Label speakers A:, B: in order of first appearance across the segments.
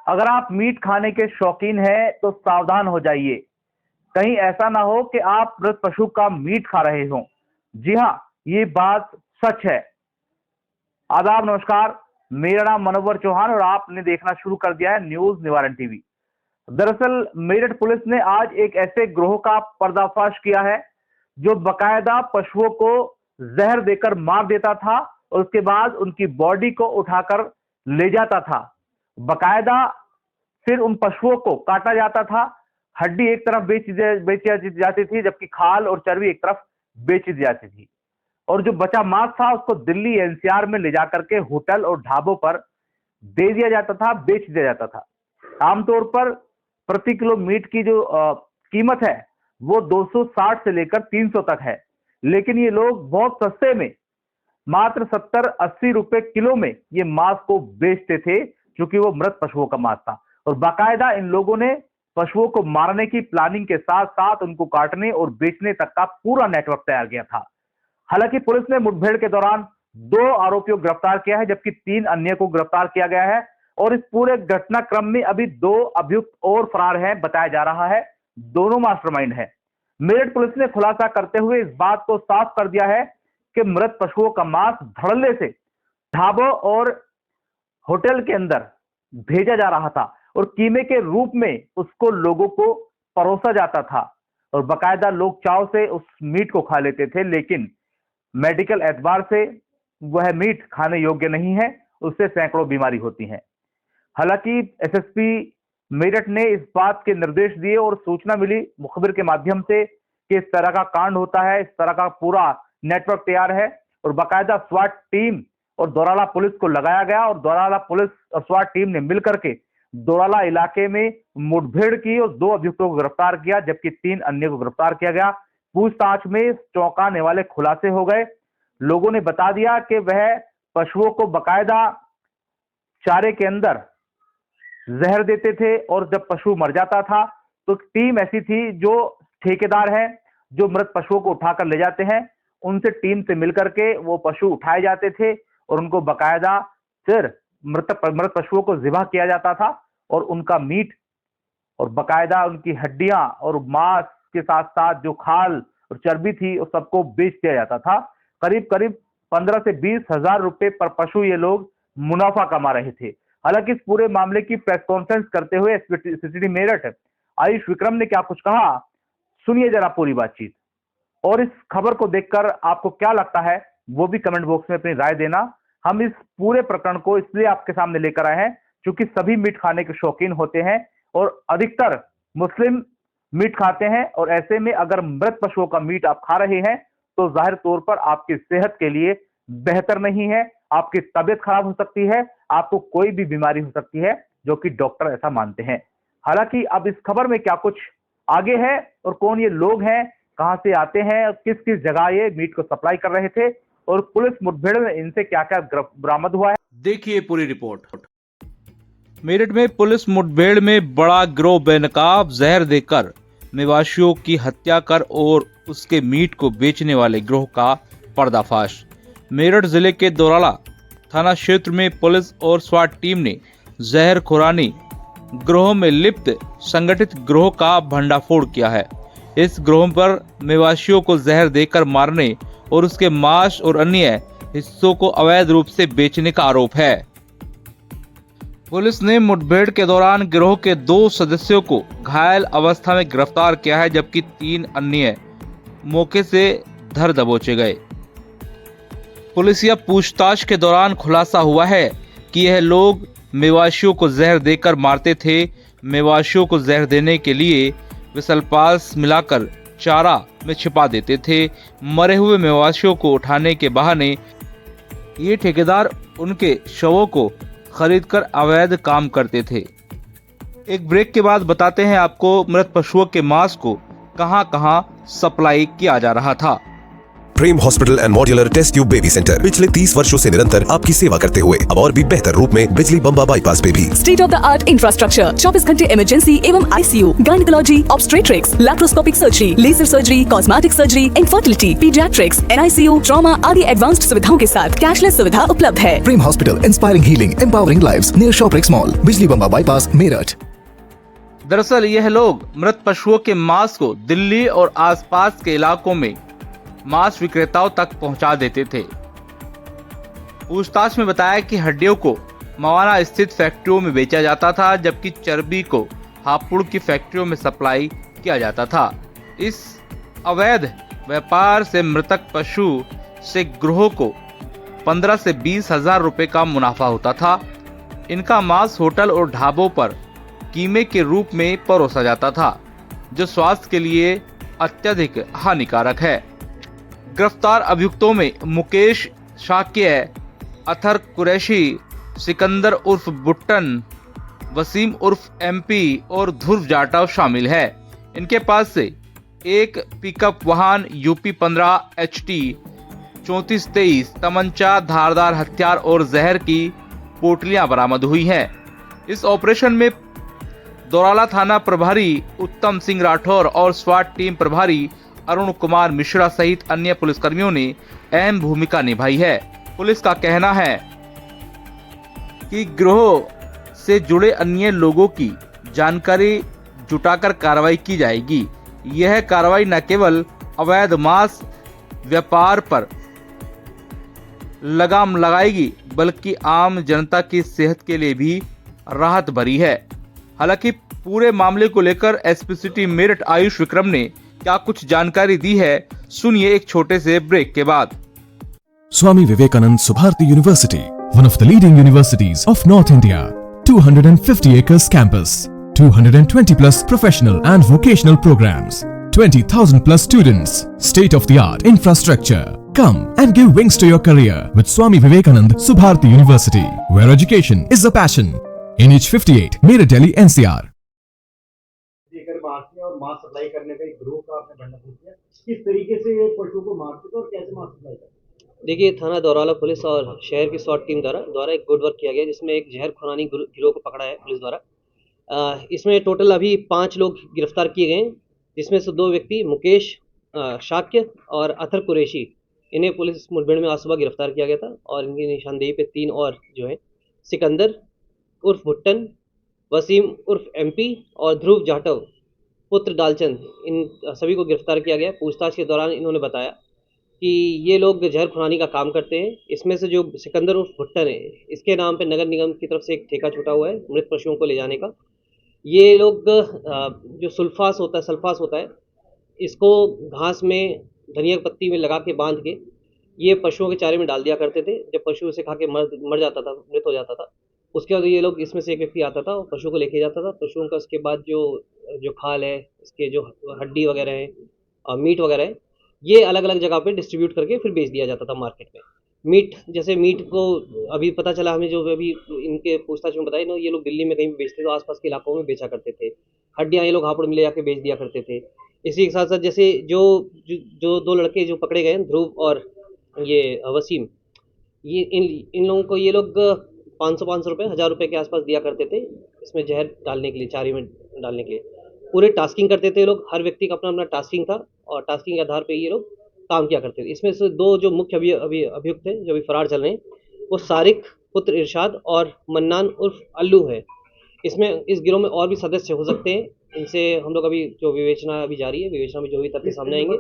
A: अगर आप मीट खाने के शौकीन हैं तो सावधान हो जाइए। कहीं ऐसा ना हो कि आप मृत पशु का मीट खा रहे हो। जी हाँ, ये बात सच है। आदाब, नमस्कार। मेरा नाम मनोवर चौहान और आपने देखना शुरू कर दिया है न्यूज निवारण टीवी। दरअसल मेरठ पुलिस ने आज एक ऐसे गिरोह का पर्दाफाश किया है जो बकायदा पशुओं को जहर देकर मार देता था और उसके बाद उनकी बॉडी को उठाकर ले जाता था। बकायदा फिर उन पशुओं को काटा जाता था। हड्डी एक तरफ बेची जाती थी, जबकि खाल और चर्बी एक तरफ बेची जाती थी। और जो बचा मांस था उसको दिल्ली एनसीआर में ले जाकर के होटल और ढाबों पर दे दिया जाता था, बेच दिया जाता था। आमतौर पर प्रति किलो मीट की जो कीमत है वो 260 से लेकर 300 तक है, लेकिन ये लोग बहुत सस्ते में मात्र 70-80 रुपए किलो में ये मांस को बेचते थे, क्योंकि वो मृत पशुओं का मांस था। और बाकायदा इन लोगों ने पशुओं को मारने की प्लानिंग के साथ साथ उनको काटने और बेचने तक का पूरा नेटवर्क तैयार किया था। हालांकि पुलिस ने मुठभेड़ के दौरान 2 आरोपियों को गिरफ्तार किया है, जबकि 3 अन्य को गिरफ्तार किया गया है। और इस पूरे घटनाक्रम में अभी 2 अभियुक्त और फरार हैं, बताया जा रहा है। दोनों मास्टरमाइंड हैं। मेरठ पुलिस ने खुलासा करते हुए इस बात को साफ कर दिया है कि मृत पशुओं का मांस धड़ल्ले से ढाबों और होटल के अंदर भेजा जा रहा था और कीमे के रूप में उसको लोगों को परोसा जाता था और बकायदा लोग चाव से उस मीट को खा लेते थे। लेकिन मेडिकल एतबार से वह मीट खाने योग्य नहीं है, उससे सैकड़ों बीमारी होती हैं। हालांकि एसएसपी मेरठ ने इस बात के निर्देश दिए और सूचना मिली मुखबिर के माध्यम से कि इस तरह का कांड होता है, इस तरह का पूरा नेटवर्क तैयार है और बाकायदा स्वाट टीम और दोराला पुलिस को लगाया गया और दोराला पुलिस और स्वाट टीम ने मिलकर के दोराला इलाके में मुठभेड़ की और 2 अभियुक्तों को गिरफ्तार किया, जबकि 3 अन्य को गिरफ्तार किया गया। पूछताछ में चौंकाने वाले खुलासे हो गए। लोगों ने बता दिया कि वह पशुओं को बकायदा चारे के अंदर जहर देते थे और जब पशु मर जाता था तो टीम ऐसी थी जो ठेकेदार है, जो मृत पशुओं को उठाकर ले जाते हैं, उनसे टीम से मिलकर के वो पशु उठाए जाते थे और उनको बकायदा फिर मृत पशुओं को ज़िबा किया जाता था और उनका मीट और बकायदा उनकी हड्डियां और मांस के साथ साथ जो खाल और चर्बी थी उस सबको बेच दिया जाता था। करीब करीब 15 से 20 हजार रुपए पर पशु ये लोग मुनाफा कमा रहे थे। हालांकि इस पूरे मामले की प्रेस कॉन्फ्रेंस करते हुए एसपी मेरठ आयुष विक्रम ने क्या कुछ कहा, सुनिए जरा पूरी बातचीत। और इस खबर को देखकर आपको क्या लगता है वो भी कमेंट बॉक्स में अपनी राय देना। हम इस पूरे प्रकरण को इसलिए आपके सामने लेकर आए हैं क्योंकि सभी मीट खाने के शौकीन होते हैं और अधिकतर मुस्लिम मीट खाते हैं, और ऐसे में अगर मृत पशुओं का मीट आप खा रहे हैं तो जाहिर तौर पर आपकी सेहत के लिए बेहतर नहीं है। आपकी तबीयत खराब हो सकती है, आपको कोई भी बीमारी हो सकती है, जो कि डॉक्टर ऐसा मानते हैं। हालांकि अब इस खबर में क्या कुछ आगे है और कौन ये लोग हैं, कहां से आते हैं और किस किस जगह ये मीट को सप्लाई कर रहे थे और पुलिस मुठभेड़ में इनसे क्या क्या बरामद हुआ है,
B: देखिए पूरी रिपोर्ट। मेरठ में पुलिस मुठभेड़ में बड़ा गिरोह बेनकाब जहर देकर निवासियों की हत्या कर और उसके मीट को बेचने वाले गिरोह का पर्दाफाश। मेरठ जिले के दोराला थाना क्षेत्र में पुलिस और स्वाट टीम ने जहर खुरानी गिरोह में लिप्त संगठित गिरोह का भंडाफोड़ किया है। इस गिरोह पर निवासियों को जहर देकर मारने और उसके मांस और अन्य हिस्सों को अवैध रूप से बेचने का आरोप है। पुलिस ने मुठभेड़ के दौरान गिरोह के 2 सदस्यों को घायल अवस्था में गिरफ्तार किया है, जबकि 3 अन्य मौके से धर दबोचे गए। पुलिस या पूछताछ के दौरान खुलासा हुआ है कि यह लोग मेवाशियों को जहर देकर मारते थे। मेवाशियों को जहर देने के लिए विसलपास मिलाकर चारा में छिपा देते थे। मरे हुए मेवाशियों को उठाने के बहाने ये ठेकेदार उनके शवों को खरीदकर अवैध काम करते थे। एक ब्रेक के बाद बताते हैं आपको मृत पशुओं के मांस को कहां-कहां सप्लाई किया जा रहा था।
C: Prem hospital and modular test tube baby centre पिछले 30 वर्षों से निरंतर आपकी सेवा करते हुए अब और भी बेहतर रूप में बिजली बम्बा बाईपास पे भी।
D: State of the art infrastructure, 24 घंटे इमरजेंसी एवं ICU, gynaecology, obstetrics, laparoscopic surgery, laser surgery, cosmetic surgery, infertility, paediatrics, NICU, trauma आदि एडवांस्ड सुविधाओं के साथ कैशलेस सुविधा उपलब्ध है।
E: Prem hospital, inspiring healing, empowering lives, near Shoprix mall, Bijli Bamba bypass, Meerut.
B: दरअसल यह लोग मृत पशुओं के मांस को दिल्ली और आसपास के इलाकों में मांस विक्रेताओं तक पहुंचा देते थे। पूछताछ में बताया कि हड्डियों को मवाना स्थित फैक्ट्रियों में बेचा जाता था, जबकि चर्बी को हापुड़ की फैक्ट्रियों में सप्लाई किया जाता था। इस अवैध व्यापार से मृतक पशु से गिरोह को 15 से 20 हजार रुपए का मुनाफा होता था। इनका मांस होटल और ढाबों पर कीमे के रूप में परोसा जाता था, जो स्वास्थ्य के लिए अत्यधिक हानिकारक है। गिरफ्तार अभियुक्तों में मुकेश शाक्य, अथर कुरैशी, सिकंदर उर्फ बुट्टन, वसीम उर्फ MP और ध्रुव जाटव शामिल है। इनके पास से एक पिकअप वाहन UP 15 HT 3423, तमंचा, धारदार हथियार और जहर की पोटलियां बरामद हुई हैं। इस ऑपरेशन में दोराला थाना प्रभारी उत्तम सिंह राठौर और स्वाट टीम प्रभारी अरुण कुमार मिश्रा सहित अन्य पुलिसकर्मियों ने अहम भूमिका निभाई है। पुलिस का कहना है कि गिरोह से जुड़े अन्य लोगों की जानकारी जुटाकर कार्रवाई की जाएगी। यह कार्रवाई न केवल अवैध मांस व्यापार पर लगाम लगाएगी, बल्कि आम जनता की सेहत के लिए भी राहत भरी है। हालांकि पूरे मामले को लेकर SP सिटी मेरठ आयुष विक्रम ने क्या कुछ जानकारी दी है, सुनिए एक छोटे से ब्रेक के बाद।
E: Swami Vivekanand Subharti University, one of the leading universities of North India. 250 acres campus, 220 plus professional and vocational programs, 20,000 plus students, state-of-the-art infrastructure. Come and give wings to your career with Swami Vivekanand Subharti University, where education is a passion. NH58, Meerut, Delhi, NCR.
F: मारते और मांस supply करने का एक group का आपने भंडाफोड़ किया, किस तरीके से ये पशु को मारते थे और कैसे मांस सप्लाई करते?
G: देखिए, थाना दौराला पुलिस और शहर की स्वाट टीम द्वारा एक गुड वर्क किया गया, जिसमें एक जहर खुरानी गिरोह को पकड़ा है पुलिस द्वारा। इसमें टोटल अभी 5 लोग गिरफ्तार किए गए हैं, जिसमें से 2 व्यक्ति मुकेश शाक्य और अथर कुरैशी, इन्हें पुलिस मुठभेड़ में आज सुबह गिरफ्तार किया गया था। और इनकी निशानदेही पे 3 और जो है सिकंदर उर्फ भुट्टन, वसीम उर्फ MP और ध्रुव जाटव पुत्र डालचंद, इन सभी को गिरफ्तार किया गया। पूछताछ के दौरान इन्होंने बताया कि ये लोग जहर खुरानी का काम करते हैं। इसमें से जो सिकंदर उर्फ भुट्टन है, इसके नाम पे नगर निगम की तरफ से एक ठेका छूटा हुआ है मृत पशुओं को ले जाने का। ये लोग जो सल्फास होता है, इसको घास में धनिया पत्ती में लगा के बांध के ये पशुओं के चारे में डाल दिया करते थे। जब पशु उसे खा के मर जाता था, मृत हो जाता था, उसके बाद ये लोग, इसमें से एक व्यक्ति आता था और पशु को लेके जाता था। पशुओं का उसके बाद जो खाल है, इसके जो हड्डी वगैरह है और मीट वगैरह है, ये अलग अलग जगह पे डिस्ट्रीब्यूट करके फिर बेच दिया जाता था मार्केट में। मीट को अभी पता चला हमें, जो अभी इनके पूछताछ में बताया ना, ये लोग दिल्ली में कहीं बेचते थे, आसपास के इलाकों में बेचा करते थे। हड्डियाँ ये लोग हापुड़ में ले जाके बेच दिया करते थे। इसी के साथ साथ जैसे जो 2 लड़के जो पकड़े गए, ध्रुव और ये वसीम, ये इन लोगों को ये लोग 500 रुपये, 1000 रुपये के आसपास दिया करते थे, इसमें जहर डालने के लिए, चारे में डालने के लिए। पूरे टास्किंग करते थे लोग, हर व्यक्ति का अपना अपना टास्किंग था और टास्किंग के आधार पे ये लोग काम किया करते थे। इसमें से 2 जो मुख्य अभियुक्त थे, जो अभी फरार चल रहे हैं, वो सारिक पुत्र इरशाद और मन्नान उर्फ अल्लू है। इसमें इस गिरोह में और भी सदस्य हो सकते हैं। इनसे हम लोग अभी जो विवेचना अभी जारी है, विवेचना में जो भी तथ्य सामने आएंगे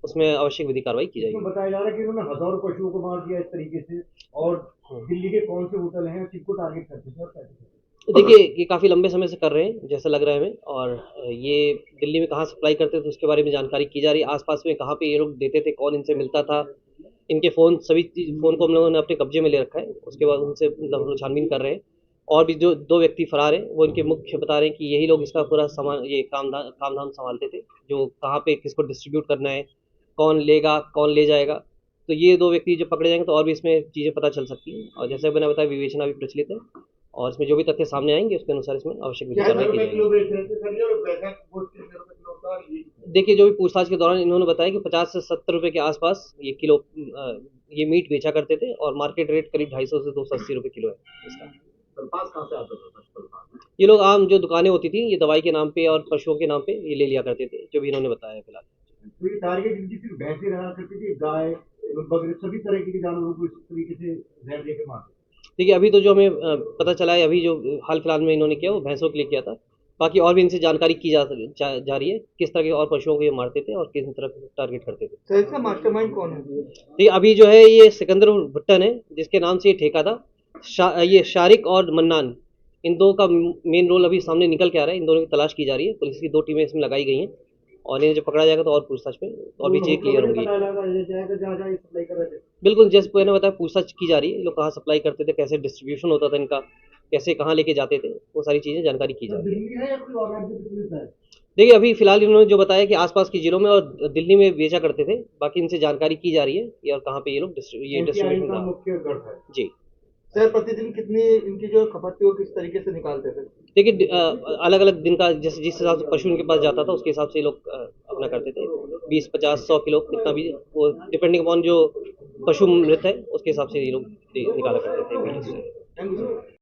G: उसमें आवश्यक विधि कार्रवाई की जाएगी।
F: बताया जा रहा है कि उन्होंने हजारों पशुओं को मार दिया इस तरीके से, और दिल्ली के कौन से होटल हैं किसको टारगेट करते थे और कैसे?
G: देखिए, ये काफ़ी लंबे समय से कर रहे हैं, जैसा लग रहा है हमें। और ये दिल्ली में कहाँ सप्लाई करते थे उसके बारे में जानकारी की जा रही है। आसपास में कहाँ पे ये लोग देते थे, कौन इनसे मिलता था, इनके फ़ोन, सभी फ़ोन को हम लोगों ने अपने कब्जे में ले रखा है। उसके बाद उनसे मतलब छानबीन कर रहे हैं। और भी जो 2 व्यक्ति फरार हैं, वो इनके मुख्य बता रहे हैं कि यही लोग इसका पूरा सामान, ये काम धाम संभालते थे, जो कहाँ पे किसको डिस्ट्रीब्यूट करना है, कौन लेगा, कौन ले जाएगा। तो ये 2 व्यक्ति जो पकड़े जाएंगे तो और भी इसमें चीज़ें पता चल सकती हैं। और जैसे मैंने बताया, विवेचना भी प्रचलित है और इसमें जो भी तथ्य सामने आएंगे उसके अनुसार इसमें आवश्यक विधि कार्रवाई की जाएगी। देखिए, जो भी पूछताछ के दौरान इन्होंने बताया कि 50 से 70 रुपए के आसपास ये किलो ये मीट बेचा करते थे और मार्केट रेट करीब 250 से 280 रुपए किलो है इसका।
F: कल्पास कहाँ से आता था कल्पास?
G: ये लोग आम जो दुकानें होती थी ये दवाई के नाम पे और पशुओं के नाम पे ये ले लिया करते थे, जो भी इन्होंने बताया फिलहाल।
F: तो ये टारगेट इनकी सिर्फ भैंसें रहा करती थी, गाय बकरी सभी तरह के जानवरों को इस तरीके से जहर देकर मारते।
G: देखिए, अभी तो जो हमें पता चला है, अभी जो हाल फिलहाल में इन्होंने किया वो भैंसों के लिए किया था। बाकी और भी इनसे जानकारी की जा रही है किस तरह के और पशुओं को ये मारते थे और किस तरह टारगेट करते थे।
H: तो इसका मास्टरमाइंड कौन है?
G: ठीक, अभी जो है ये सिकंदर भुट्टन है जिसके नाम से ये ठेका था। ये शारिक और मन्नान, इन दो का मेन रोल अभी सामने निकल के आ रहा है। इन दोनों की तलाश की जा रही है, पुलिस की 2 टीमें इसमें लगाई गई हैं और इन्हें जब पकड़ा जाएगा तो और पूछताछ में और भी चीज़ें क्लियर होंगी। बिल्कुल, जैसे मैंने बताया, पूछताछ की जा रही है, ये लोग कहाँ सप्लाई करते थे, कैसे डिस्ट्रीब्यूशन होता था इनका, कैसे कहाँ लेके जाते थे, वो सारी चीज़ें जानकारी की जा रही है।
F: दिल्ली है या कोई और राज्य की पुलिस है?
G: देखिए, अभी फिलहाल इन्होंने जो बताया कि आसपास के जिलों में और दिल्ली में बेचा करते थे, बाकी इनसे जानकारी की जा रही है और कहाँ पे ये लोग डिस्ट्रीब्यूशन
F: का
G: था।
F: मुख्य गढ़ है।
G: जी,
H: सर, प्रतिदिन कितनी इनकी जो खपत थी वो किस तरीके से निकालते थे?
G: देखिए, अलग अलग दिन का जिस हिसाब से पशु उनके पास जाता था उसके हिसाब से ये लोग अपना करते थे। 20, 50, 100 किलो कितना भी, वो डिपेंडिंग अपॉन जो पशु मृत है उसके हिसाब से ये लोग निकाला करते थे।
H: Thank you.